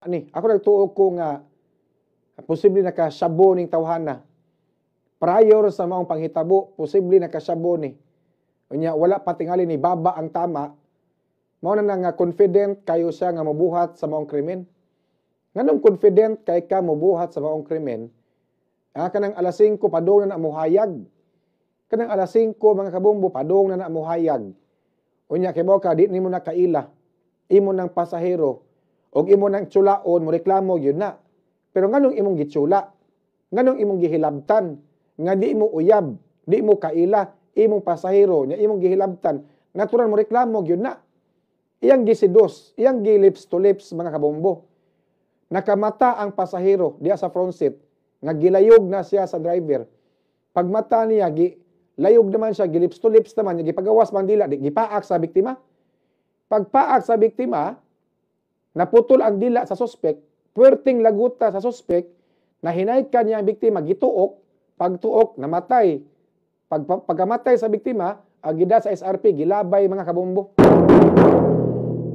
Ako nagtuo ko nga posible nakasabo ning tawhana. Prior sa maong panghitabo, posible nakasabo ni. Unya wala pa tingali ni baba ang tama. Mao na nga confident kayo siya nga mobuhat sa maong krimen. Nganong confident kay ka mobuhat sa maong krimen? Kanang alas 5 padong na muhayag. Kanang alas 5 mga kabombo padong na muhayag. Unya kay mo ka di nimo na kaila. Imo ng pasahero og imo nang tsulaon mo reklamo gyud na. Pero nganong imong gitsula? Nganong imong gihilabtan? Nga di mo uyab, di mo kaila, imong pasahero, nya imong gihilabtan, natural mo reklamo gyud na. Iyang gisidos, iyang gilips to lips mga kabombo. Nakamata ang pasahero diya sa front seat, nga gilayog na siya sa driver. Pagmata niya layog naman siya, gilips to lips naman, gipagawas man dila, gipaak sa biktima. Pagpaak sa biktima, naputol ang dila sa suspect, puwerteng laguta sa suspect, na hinaykan niya ang biktima, gituok, pagtuok, namatay. Pagkamatay sa biktima, gida sa SRP, gilabay mga kabombo.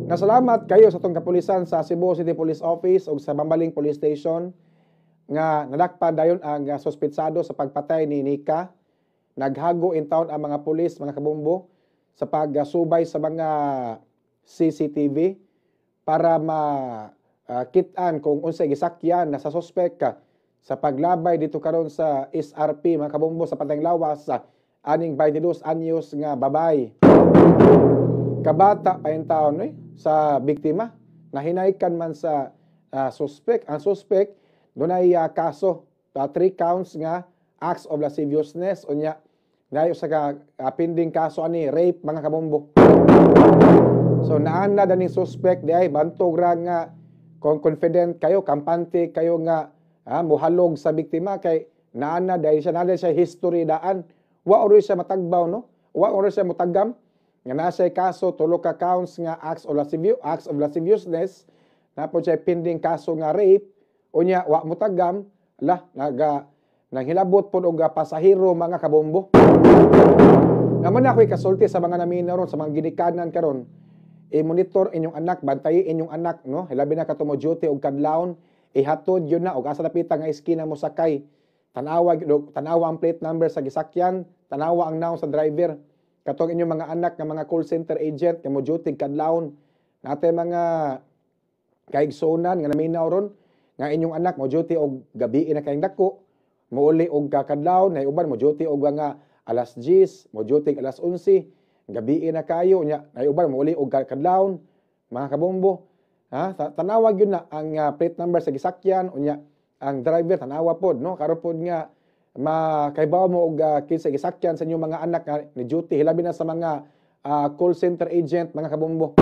Nasalamat kayo sa itong kapulisan sa Cebu City Police Office o sa Bambaling Police Station nga nadakpan dayon ang suspetsado sa pagpatay ni Nika. Naghago in town ang mga pulis, mga kabombo, sa pagsubay sa mga CCTV para makitaan kung unsay gisakyan na sa suspect ka sa paglabay dito karon sa SRP mga kabombo sa Patayng Lawas sa aning 22 anyos nga babay. Kabata pa yung taon sa biktima na hinaykan man sa suspect. Ang suspect dunay kaso 3 counts nga acts of lasciviousness unya ngayo sa pending kaso ani rape mga kabombo. So naana daning suspect di ay bantog ra nga kung confident kayo, kampante kayo nga muhalog sa biktima kay naana dahil siya history daan. Wa oro siya matagbaw no? Wa oro siya mutagam. Nga nasa kaso tulo ka counts nga acts of lasciviousness na po siya pending kaso nga rape unya wa mutagam nanghilabot po og pasahero mga kabombo. Naman ako'y kasulti sa mga naminaw ron, sa mga ginikanan karon. I-monitor inyong anak, bantayi inyong anak, no? Hilabi na katumo duty og kadlawon, ihatod yun na og asa napita nga iskina mo sakay. Tanawa ang plate number sa gisakyan, tanawa ang naong sa driver. Katong inyong mga anak nga mga call center agent nga mo duty kadlawon. Natay mga kaigsunan nga naminaw ron nga inyong anak mo duty og gabi na kayong dako. Muuli og kadlawon, nay uban mo duty og nga alas 10, mo duty alas 11, gabi na kayo nya, nay uban mo uli og kadlawon, mga kabombo. Tanawag yun na ang plate number sa gisakyan unya ang driver tanawa pod no karon pod nga makaibaw mo og kinsa gisakyan sa inyong mga anak ni duty hilabi na sa mga call center agent mga kabombo.